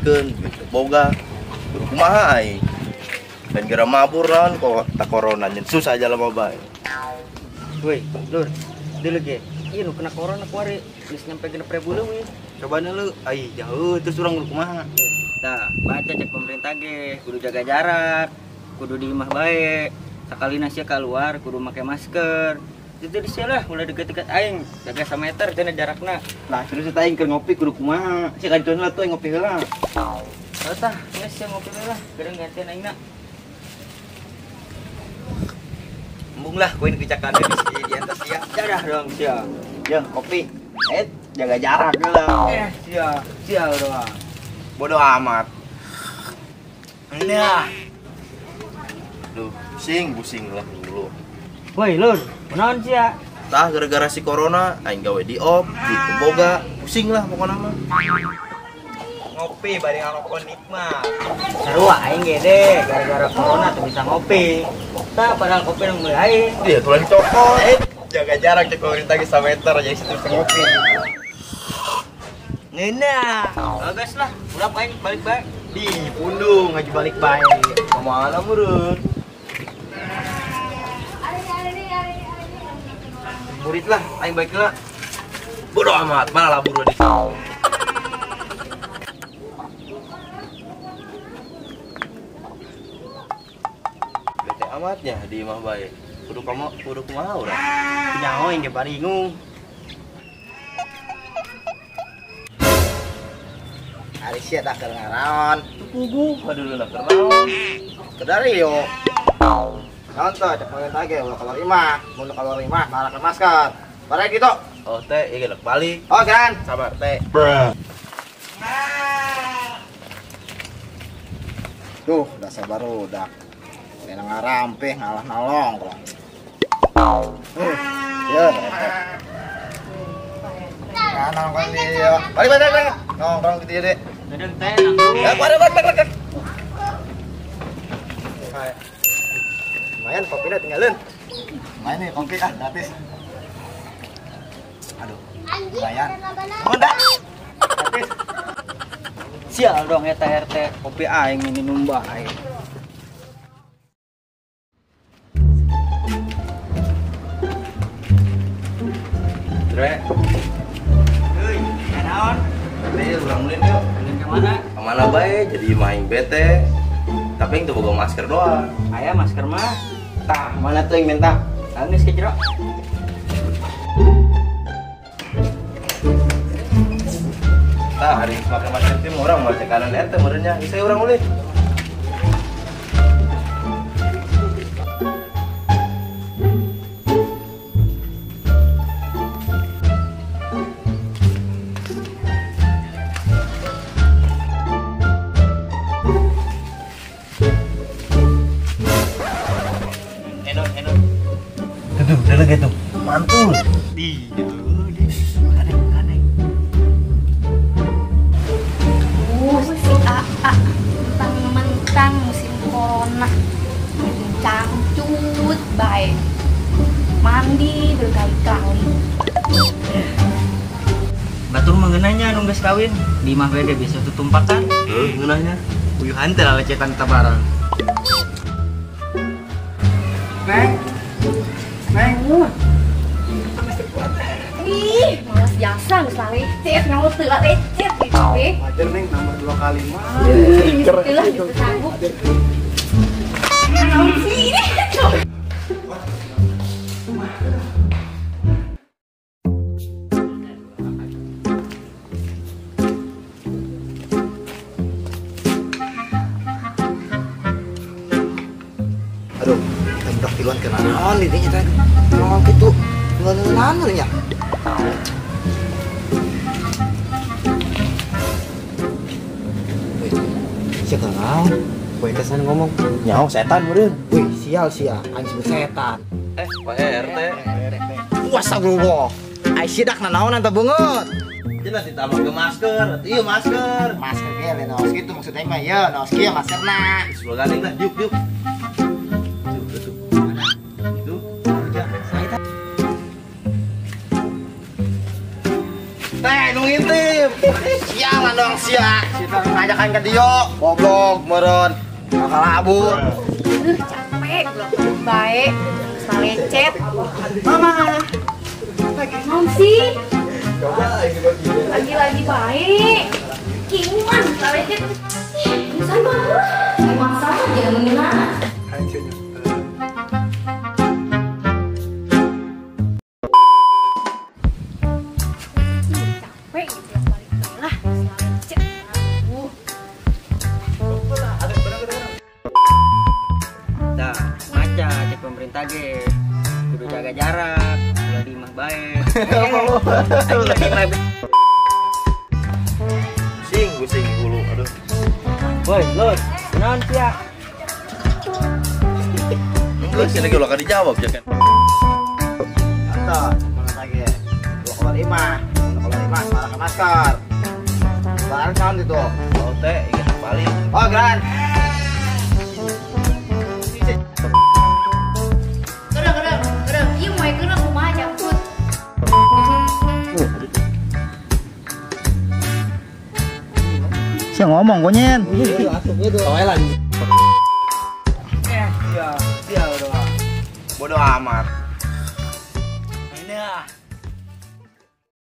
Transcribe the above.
diamankan gitu boga kudu kumaha ai dan kira mabur naon kok tak corona nyen susah aja lah bae. Woi, Lur, dulu ge. Iya nu kena corona kuari, geus nyampe genep ribu leuwih. Cobana lu ai jauh terus urang kudu kumaha. Tah, baca cek pemerintah ge, kudu jaga jarak, kudu di imah bae. Sakali nasi keluar kudu make masker. Itu di lah mulai deket-deket aing, jaga 1 meter cenah jarakna. Lah terus eta aing keur ngopi kudu kumaha? Si kadon lah tuh ngopi heula. Tah, geus ngopi heula, gereng gantian aingna. Embung lah koin kecakan di atas ya. Jadah dong sia. Ya kopi. Jaga jarak heula. Sia doang. Bodoh amat. Ini ah. Duh, pusing lah dulu. Woi, Lur, kunaon sia? Tah gara-gara si corona aing gawe di op, gitu boga, pusing lah pokoknya mah. Ngopi bari ngalokon nikmat. Sarua aing ge deh, gara-gara corona tuh bisa ngopi. Tah padahal kopi nang meuli aing. Dia tulang cokot. Jaga jarak cek pemerintah ge 1 meter aja situ ngopi. Ngeunah, bagus lah, udah aing balik bae. Di pundung ngaji balik bae. Kemana meureun? Murid lah, aing baik lah. Bodoh amat, mana labur di sini. Bete amatnya di imah bae. Kudu kumaha urang. Nyaho yang ge baringung. Hari sia dah keur ngaraon. Tugu, aduh lah keur naon. Kedari yo. Naon teh cek pemerintah ge ulah keluar imah, mun keluar imah marakan masker. Bare gitu. Oh teh ieu ge balik. Oh kan, sabar teh. Tuh, dasar baru udah. Kena ngarampe ngalah nolong kalau. Ya, nah, nongkrong di dia. Balik. Nongkrong di dia, Dek. Dadang teh nanggung. Ya, balik. Lumayan kopinya tinggalin. Lumayan nih kopi gratis. Aduh, lumayan. Udah. Gratis. Sial dong eta RT, kopi aing minum bae. Dre. Heuy, naon? Teh urang mulin yuk. Mulin ke mana? Kemana bae jadi main bete. Tapi yang tuh boga masker doang. Aya masker mah. Tah, mana tuh yang minta? Geus ke jero. Tah, hari pakai masker tim orang mau cek kanan eta meureunnya. Bisa urang ulin. Enak. Tuh, gitu. Mantul. Di. Kadang. Si AA mentang-mentang musim corona bikin cangcut baik mandi berkali-kali. Batur mengenanya nunggu kawin di imah bede bisa tutumpakan. Ngeunahnya. Uyuhan teh lecetan tabarang. Neng. Ih, malas jasa geus lecet, nyawa teu lecet gitu teh. Wajar Neng nomor 2 kali mah. Itulah gitu sanggup. Naon sih ini? Aduh, budak tiluan kena naon nih teh teh. Naon kitu? Naon nya? Siapa naon? Poe kesan ngomong. Nyaho setan meureun. Wih, sial anjing disebut setan. Pak RT. Wasallallahu. Ai sidak naon anta beungeut. Cenah ditambah ke masker. Ieu masker. Masker ge lain naos kitu maksudnya mah ieu naos kieu maskerna. Sebelah gandeng lah, yuk. Teh, nu ngintip. Sialan dong sia. Kita ngajakan ke dia. Goblok meureun. Bakal abur. Capek belum baik. Salah lecet. Mama. Ngomong sih. Lagi-lagi baik. Kiuman salah lecet. Bisa banget. Emang sama jangan mengenal. Capek gitu ya balik lah. Salah lecet. Dah, maca cek pemerintah ge. Kudu jaga jarak, ulah di imah bae. Aing lagi imah bae. Pusing dulu. Aduh. Woi, Lur, naon sia? Lu sini kalau kan dijawab ya kan. Anta, mana lagi ya? Gua keluar imah pakai masker. Barang sound itu. Oh teh ingat balik. Oh, Gran. Gerang. Iya mau gerang rumah aja put. Siapa ngomong konyen? Toilet. Sia udah. Bodoh amat. Ini ah.